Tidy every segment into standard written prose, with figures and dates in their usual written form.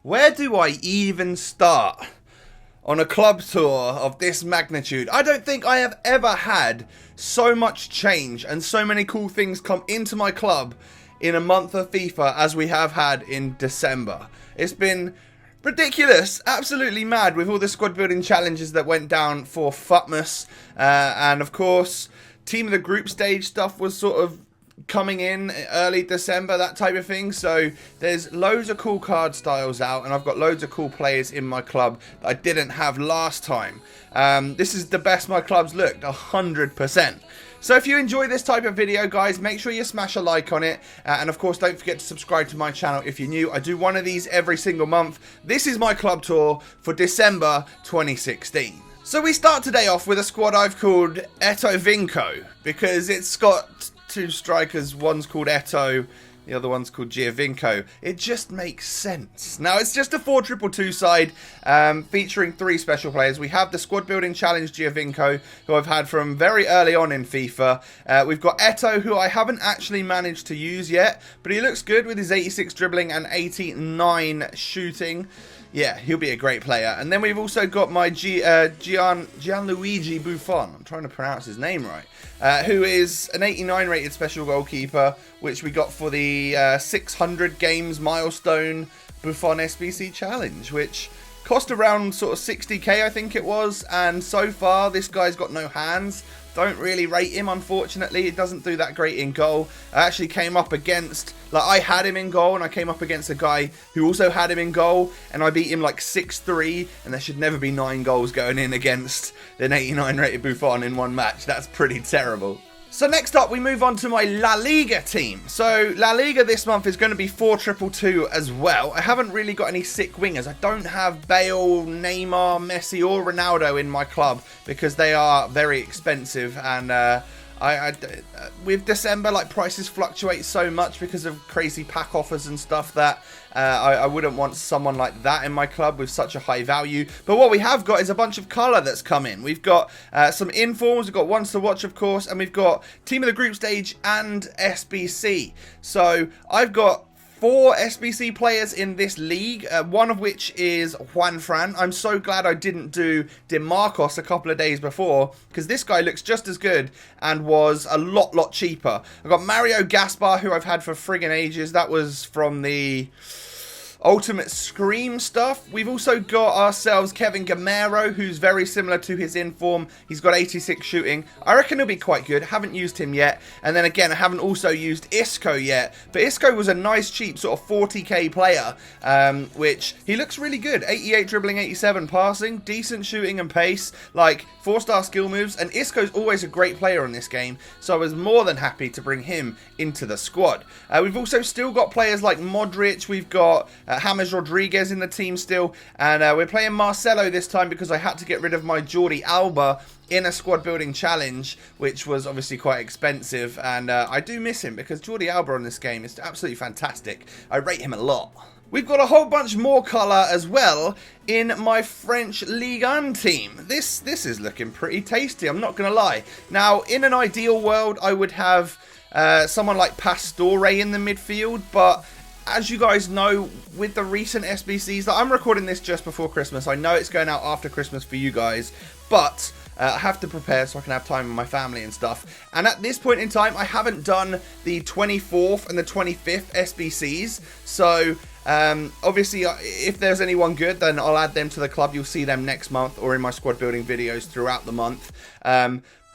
Where do I even start on a club tour of this magnitude? I don't think I have ever had so much change and so many cool things come into my club in a month of FIFA as we have had in December. It's been ridiculous, absolutely mad with all the squad building challenges that went down for FUTMAS, and of course team of the group stage stuff was sort of coming in early December, that type of thing. So there's loads of cool card styles out, and I've got loads of cool players in my club that I didn't have last time. This is the best my club's looked, 100%. So if you enjoy this type of video, guys, make sure you smash a like on it, and of course don't forget to subscribe to my channel if you're new. I do one of these every single month. This is my club tour for December 2016. So we start today off with a squad I've called Eto Vinco, because it's got two strikers, one's called Eto, the other one's called Giovinco. It just makes sense. Now, it's just a 4-2-2 side featuring 3 special players. We have the squad building challenge Giovinco, who I've had from very early on in FIFA. We've got Eto, who I haven't actually managed to use yet, but he looks good with his 86 dribbling and 89 shooting. Yeah, he'll be a great player. And then we've also got my Gianluigi Buffon, I'm trying to pronounce his name right, who is an 89 rated special goalkeeper, which we got for the 600 games milestone Buffon SBC challenge, which cost around sort of 60k, I think it was. And so far, this guy's got no hands. Don't really rate him, unfortunately. It doesn't do that great in goal. I actually came up against, like, I had him in goal, and I came up against a guy who also had him in goal, and I beat him like 6-3, and there should never be 9 goals going in against an 89 rated Buffon in one match. That's pretty terrible. So next up, we move on to my La Liga team. So La Liga this month is going to be 4-2-2 as well. I haven't really got any sick wingers. I don't have Bale, Neymar, Messi or Ronaldo in my club because they are very expensive, and with December, like, prices fluctuate so much because of crazy pack offers and stuff that I wouldn't want someone like that in my club with such a high value. But what we have got is a bunch of colour that's come in. We've got some informs, we've got ones to watch, of course, and we've got team of the group stage and SBC. So I've got 4 SBC players in this league, one of which is Juanfran. I'm so glad I didn't do DeMarcos a couple of days before, because this guy looks just as good and was a lot cheaper. I've got Mario Gaspar, who I've had for friggin' ages. That was from the Ultimate Scream stuff. We've also got ourselves Kevin Gamero, who's very similar to his inform. He's got 86 shooting. I reckon he'll be quite good. Haven't used him yet. And then again, I haven't also used Isco yet. But Isco was a nice, cheap sort of 40k player, which he looks really good. 88 dribbling, 87 passing, decent shooting and pace, like 4-star skill moves. And Isco's always a great player in this game, so I was more than happy to bring him into the squad. We've also still got players like Modric. We've got James Rodriguez in the team still, and we're playing Marcelo this time because I had to get rid of my Jordi Alba in a squad building challenge, which was obviously quite expensive, and I do miss him because Jordi Alba on this game is absolutely fantastic. I rate him a lot. We've got a whole bunch more colour as well in my French Ligue 1 team. This is looking pretty tasty, I'm not going to lie. Now, in an ideal world, I would have someone like Pastore in the midfield, but as you guys know, with the recent SBCs, I'm recording this just before Christmas. I know it's going out after Christmas for you guys, but I have to prepare so I can have time with my family and stuff. And at this point in time, I haven't done the 24th and the 25th SBCs. So obviously, if there's anyone good, then I'll add them to the club. You'll see them next month or in my squad building videos throughout the month.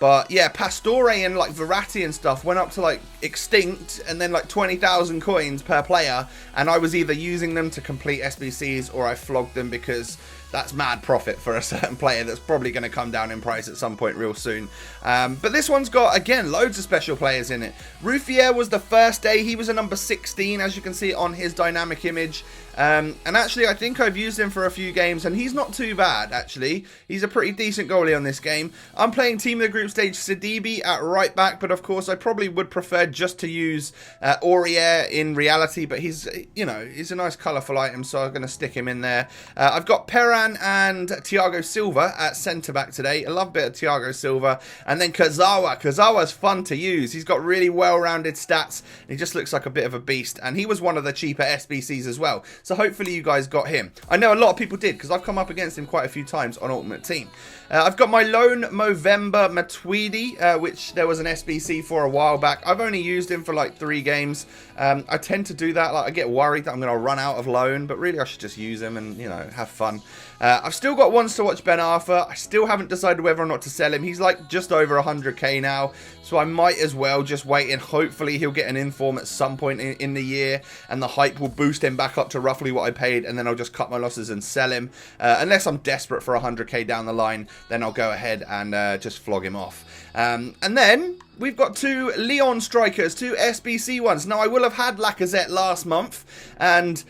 But yeah, Pastore and like Verratti and stuff went up to like extinct and then like 20,000 coins per player. And I was either using them to complete SBCs or I flogged them because that's mad profit for a certain player that's probably going to come down in price at some point real soon. But this one's got, again, loads of special players in it. Ruffier was the first day. He was a number 16, as you can see on his dynamic image. And actually, I think I've used him for a few games, and he's not too bad, actually. He's a pretty decent goalie on this game. I'm playing Team of the Group Stage Sidibe at right back, but of course, I probably would prefer just to use Aurier in reality, but he's, you know, he's a nice colourful item, so I'm going to stick him in there. I've got Perrin and Thiago Silva at centre-back today. I love a bit of Thiago Silva. And then Kazawa. Kazawa's fun to use. He's got really well-rounded stats, and he just looks like a bit of a beast. And he was one of the cheaper SBCs as well. So hopefully you guys got him. I know a lot of people did, because I've come up against him quite a few times on Ultimate Team. I've got my lone Movember Matuidi, which there was an SBC for a while back. I've only used him for like 3 games. I tend to do that. Like, I get worried that I'm going to run out of loan, but really I should just use him and, you know, have fun. I've still got Ones to Watch Ben Arthur. I still haven't decided whether or not to sell him. He's like just over 100k now, so I might as well just wait, and hopefully he'll get an inform at some point in the year, and the hype will boost him back up to roughly what I paid, and then I'll just cut my losses and sell him. Unless I'm desperate for 100k down the line, then I'll go ahead and just flog him off. And then we've got 2 Lyon strikers, 2 SBC ones. Now, I will have had Lacazette last month, and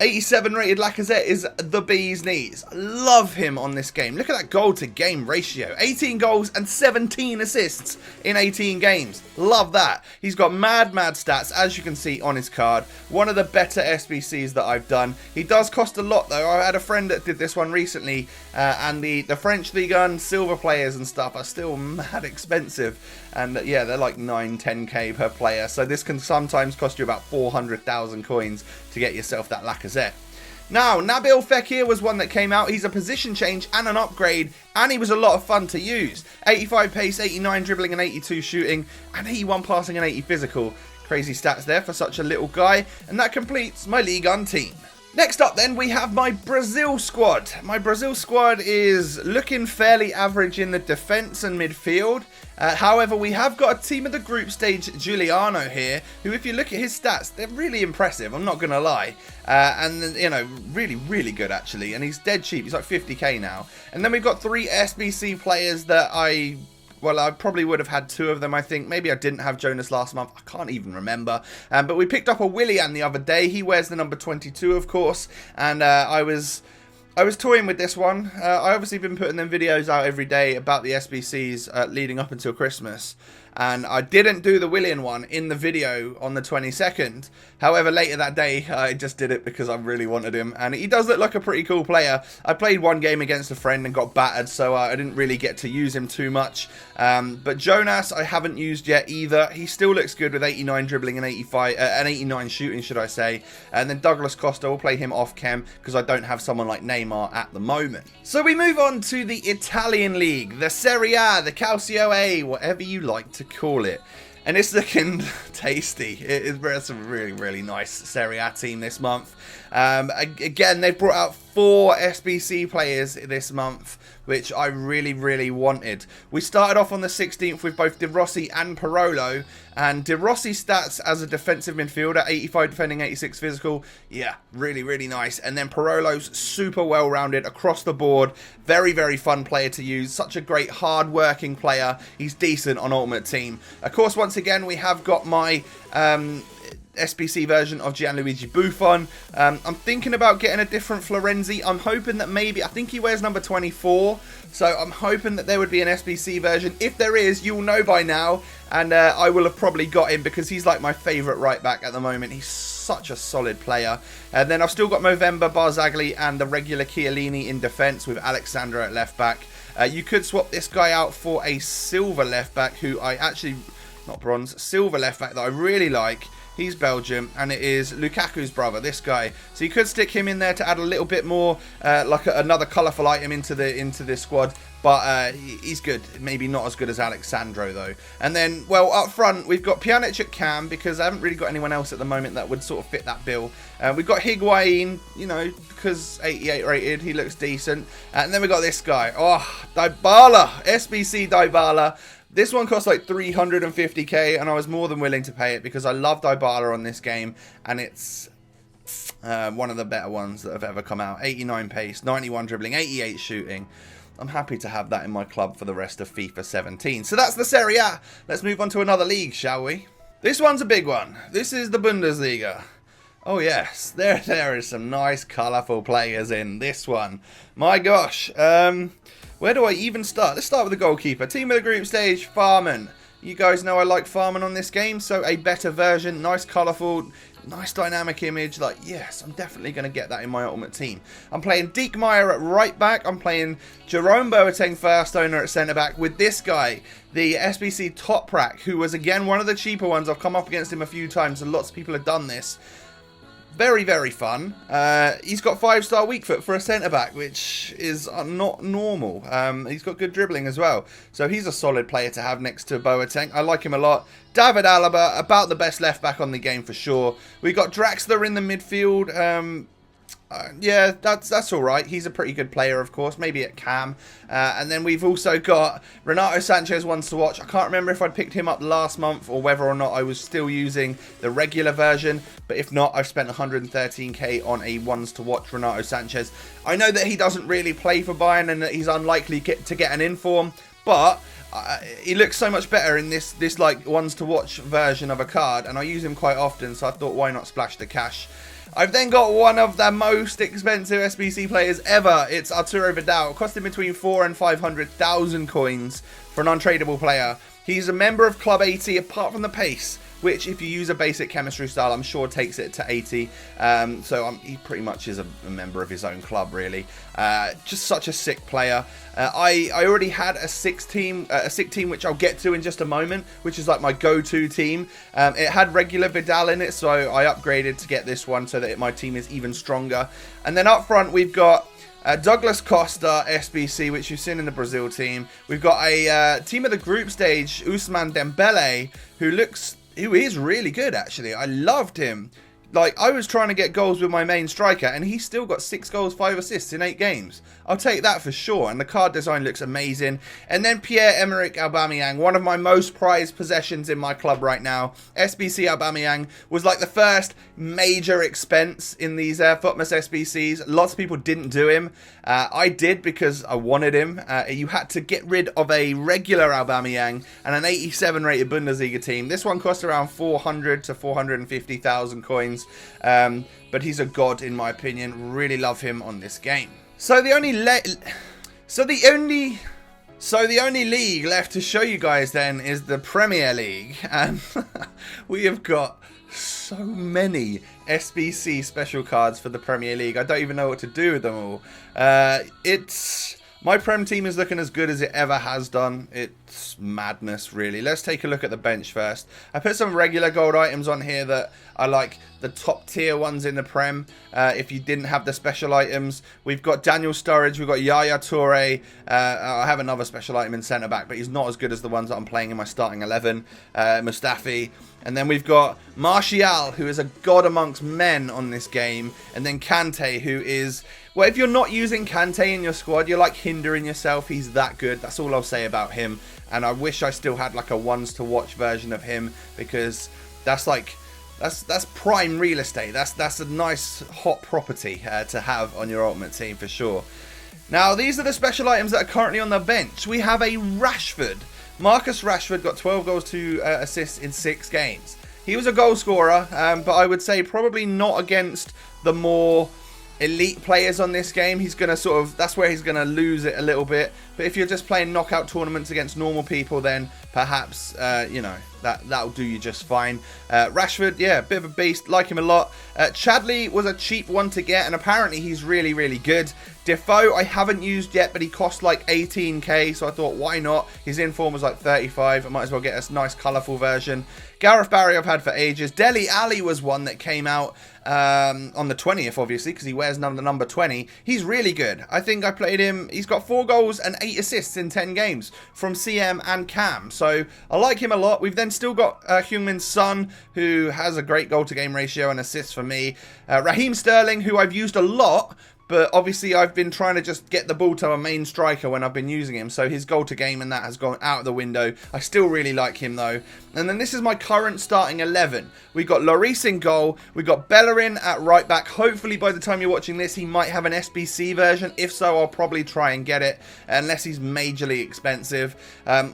87 rated Lacazette is the bee's knees. Love him on this game. Look at that goal to game ratio. 18 goals and 17 assists in 18 games. Love that. He's got mad stats, as you can see on his card. One of the better SBCs that I've done. He does cost a lot though. I had a friend that did this one recently, and the French Liga and silver players and stuff are still mad expensive. And yeah, they're like 9-10k per player. So this can sometimes cost you about 400,000 coins to get yourself that Lacazette. Now, Nabil Fekir was one that came out. He's a position change and an upgrade, and he was a lot of fun to use. 85 pace, 89 dribbling, and 82 shooting, and 81 passing and 80 physical. Crazy stats there for such a little guy, and that completes my League One team. Next up then, we have my Brazil squad. My Brazil squad is looking fairly average in the defence and midfield. However, we have got a team of the group stage Giuliano here, who, if you look at his stats, they're really impressive, I'm not going to lie. And, you know, really good, actually. And he's dead cheap. He's like 50k now. And then we've got 3 SBC players that I probably would have had 2 of them, I think. Maybe I didn't have Jonas last month. I can't even remember. But we picked up a Willian the other day. He wears the number 22, of course. And I was toying with this one. I obviously been putting them videos out every day about the SBCs leading up until Christmas. And I didn't do the Willian one in the video on the 22nd. However, later that day, I just did it because I really wanted him. And he does look like a pretty cool player. I played one game against a friend and got battered, so I didn't really get to use him too much. But Jonas, I haven't used yet either. He still looks good with 89 dribbling and 89 shooting, should I say. And then Douglas Costa, will play him off chem because I don't have someone like Neymar at the moment. So we move on to the Italian League, the Serie A, the Calcio A, whatever you like to call it. And it's looking tasty. It's a really nice Serie A team this month. Again, they've brought out 4 SBC players this month, which I really wanted. We started off on the 16th with both De Rossi and Parolo, and De Rossi's stats as a defensive midfielder, 85 defending, 86 physical, yeah, really nice. And then Parolo's super well-rounded across the board, very fun player to use, such a great hard-working player. He's decent on Ultimate Team. Of course, once again, we have got my SBC version of Gianluigi Buffon. I'm thinking about getting a different Florenzi. I'm hoping that maybe, I think he wears number 24, so I'm hoping that there would be an SBC version. If there is, you'll know by now, and I will have probably got him because he's like my favourite right back at the moment. He's such a solid player. And then I've still got Movember, Barzagli, and the regular Chiellini in defence with Alexandra at left back. You could swap this guy out for a silver left back who I actually, not bronze, silver left back that I really like. He's Belgium, and it is Lukaku's brother, this guy. So you could stick him in there to add a little bit more, like another colourful item into this squad. But he's good. Maybe not as good as Alexandro, though. And then, well, up front, we've got Pjanic at cam, because I haven't really got anyone else at the moment that would sort of fit that bill. We've got Higuain, you know, because 88 rated, he looks decent. And then we've got this guy. Oh, Dybala, SBC Dybala. This one costs like 350k, and I was more than willing to pay it because I love Dybala on this game, and it's one of the better ones that have ever come out. 89 pace, 91 dribbling, 88 shooting. I'm happy to have that in my club for the rest of FIFA 17. So that's the Serie A. Let's move on to another league, shall we? This one's a big one. This is the Bundesliga. Oh yes, there is some nice colourful players in this one. My gosh. Where do I even start? Let's start with the goalkeeper. Team of the group stage, Farman. You guys know I like Farman on this game, so a better version. Nice, colourful, nice dynamic image. Like, yes, I'm definitely going to get that in my ultimate team. I'm playing Diekmeyer at right back. I'm playing Jerome Boateng first owner at centre back with this guy, the SBC Toprak, who was, again, one of the cheaper ones. I've come up against him a few times, and lots of people have done this. Very, very fun. He's got 5-star weak foot for a centre-back, which is not normal. He's got good dribbling as well. So he's a solid player to have next to Boateng. I like him a lot. David Alaba, about the best left-back on the game for sure. We got Draxler in the midfield. Yeah, that's all right. He's a pretty good player, of course. Maybe at cam. And then we've also got Renato Sanchez ones to watch. I can't remember if I picked him up last month or whether or not I was still using the regular version. But if not, I've spent 113k on a ones to watch Renato Sanchez. I know that he doesn't really play for Bayern and that he's unlikely to get an inform, but he looks so much better in this like ones to watch version of a card, and I use him quite often, so I thought, why not splash the cash? I've then got one of the most expensive SBC players ever. It's Arturo Vidal, costing between 400,000 and 500,000 coins for an untradeable player. He's a member of Club 80, apart from the pace, which if you use a basic chemistry style, I'm sure takes it to 80. He pretty much is a member of his own club, really. Just such a sick player. I already had a sick team, which I'll get to in just a moment, which is like my go-to team. It had regular Vidal in it, so I upgraded to get this one so that my team is even stronger. And then up front, we've got Douglas Costa, SBC, which you've seen in the Brazil team. We've got a team of the group stage, Ousmane Dembele, who is really good, actually. I loved him. Like, I was trying to get goals with my main striker, and he's still got 6 goals, 5 assists in 8 games. I'll take that for sure, and the card design looks amazing. And then Pierre-Emerick Aubameyang, one of my most prized possessions in my club right now. SBC Aubameyang was like the first major expense in these FUTMAS SBCs. Lots of people didn't do him. I did because I wanted him. You had to get rid of a regular Aubameyang and an 87 rated Bundesliga team. This one cost around 400 to 450,000 coins. But he's a god in my opinion. Really love him on this game. So the only league left to show you guys then is the Premier League, and we have got so many SBC special cards for the Premier League. I don't even know what to do with them all. My Prem team is looking as good as it ever has done. It's madness, really. Let's take a look at the bench first. I put some regular gold items on here that are like the top tier ones in the Prem. If you didn't have the special items, we've got Daniel Sturridge, we've got Yaya Toure. I have another special item in centre back, but he's not as good as the ones that I'm playing in my starting 11. Mustafi. And then we've got Martial, who is a god amongst men on this game. And then Kante, who is... Well, if you're not using Kante in your squad, you're like hindering yourself. He's that good. That's all I'll say about him. And I wish I still had like a ones to watch version of him, because that's like... That's prime real estate. That's a nice hot property to have on your ultimate team for sure. Now, these are the special items that are currently on the bench. We have a Rashford. Marcus Rashford got 12 goals, 2 assists in 6 games. He was a goal scorer, but I would say probably not against the more elite players on this game. He's going to that's where he's going to lose it a little bit. But if you're just playing knockout tournaments against normal people, then perhaps, that'll do you just fine. Rashford, yeah, a bit of a beast. Like him a lot. Chadley was a cheap one to get, and apparently he's really, really good. Defoe, I haven't used yet, but he cost like 18k, so I thought, why not? His inform was like 35. I might as well get a nice, colourful version. Gareth Barry I've had for ages. Dele Alli was one that came out on the 20th, obviously, because he wears the number 20. He's really good. I think I played him. He's got 4 goals and 8 assists in 10 games from CM and Cam. So I like him a lot. We've then still got Heung-Min Son, who has a great goal to game ratio and assists for me. Raheem Sterling, who I've used a lot, but obviously I've been trying to just get the ball to a main striker when I've been using him. So his goal to game and that has gone out of the window. I still really like him though. And then this is my current starting 11. We've got Lloris in goal. We've got Bellerin at right back. Hopefully by the time you're watching this, he might have an SBC version. If so, I'll probably try and get it, unless he's majorly expensive.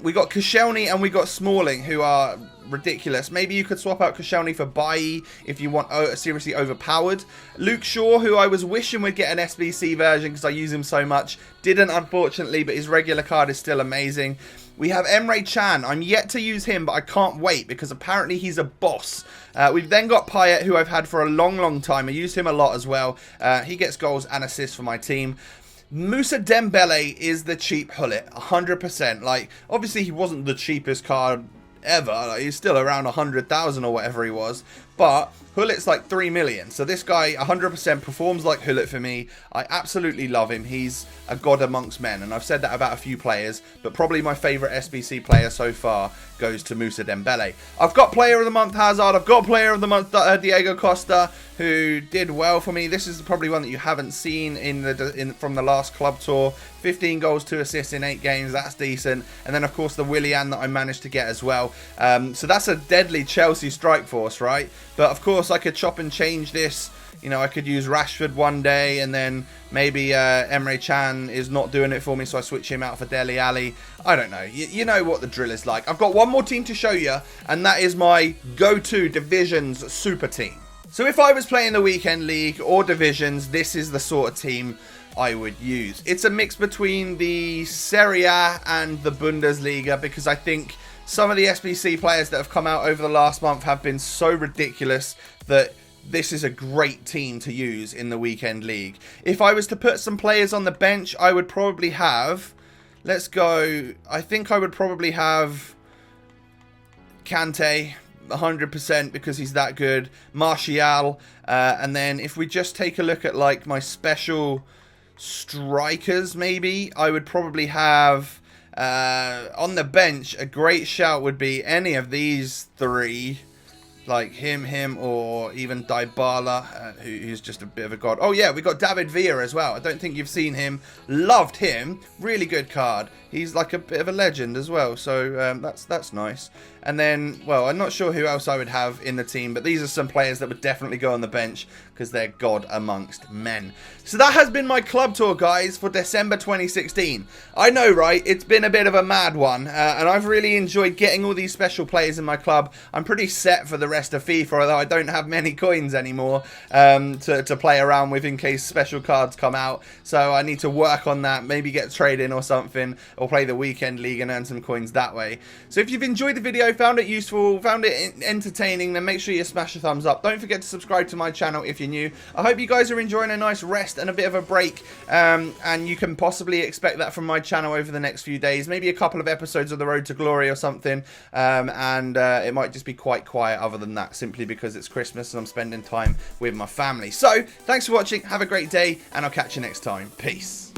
We got Koscielny and we got Smalling, who are ridiculous. Maybe you could swap out Koscielny for Bailly if you want seriously overpowered. Luke Shaw, who I was wishing would get an SBC version because I use him so much. Didn't, unfortunately, but his regular card is still amazing. We have Emre Can. I'm yet to use him, but I can't wait because apparently he's a boss. We've then got Payet, who I've had for a long, long time. I use him a lot as well. He gets goals and assists for my team. Moussa Dembele is the cheap hullet, 100%. Like, obviously he wasn't the cheapest card ever. Like, he's still around 100,000 or whatever he was, but Hullit's like 3 million. So this guy 100% performs like Hullit for me. I absolutely love him. He's a god amongst men. And I've said that about a few players. But probably my favourite SBC player so far goes to Moussa Dembele. I've got Player of the Month Hazard. I've got Player of the Month Diego Costa, who did well for me. This is probably one that you haven't seen from the last club tour. 15 goals, 2 assists in 8 games. That's decent. And then, of course, the Willian that I managed to get as well. So that's a deadly Chelsea strike force, right? But, of course, I could chop and change this. You know, I could use Rashford one day, and then maybe Emre Can is not doing it for me, so I switch him out for Dele Alli. I don't know. You know what the drill is like. I've got one more team to show you, and that is my go-to Divisions super team. So if I was playing the Weekend League or Divisions, this is the sort of team I would use. It's a mix between the Serie A and the Bundesliga, because I think some of the SBC players that have come out over the last month have been so ridiculous that this is a great team to use in the Weekend League. If I was to put some players on the bench, I would probably have, let's go, I think I would probably have Kante, 100%, because he's that good. Martial, and then if we just take a look at like my special strikers, maybe I would probably have on the bench, a great shout would be any of these three, like him, or even Dybala, who's just a bit of a god. Oh yeah, we got David Villa as well. I don't think you've seen him. Loved him. Really good card. He's like a bit of a legend as well, so that's nice. And then, well, I'm not sure who else I would have in the team, but these are some players that would definitely go on the bench because they're god amongst men. So that has been my club tour, guys, for December 2016. I know, right? It's been a bit of a mad one, and I've really enjoyed getting all these special players in my club. I'm pretty set for the rest of FIFA, although I don't have many coins anymore to play around with in case special cards come out. So I need to work on that, maybe get trading or something, or play the Weekend League and earn some coins that way. So if you've enjoyed the video, found it useful, found it entertaining, then make sure you smash a thumbs up. Don't forget to subscribe to my channel if you're new. I hope you guys are enjoying a nice rest and a bit of a break, and you can possibly expect that from my channel over the next few days. Maybe a couple of episodes of The Road to Glory or something, and it might just be quite quiet other than that, simply because it's Christmas and I'm spending time with my family. So thanks for watching, have a great day, and I'll catch you next time. Peace.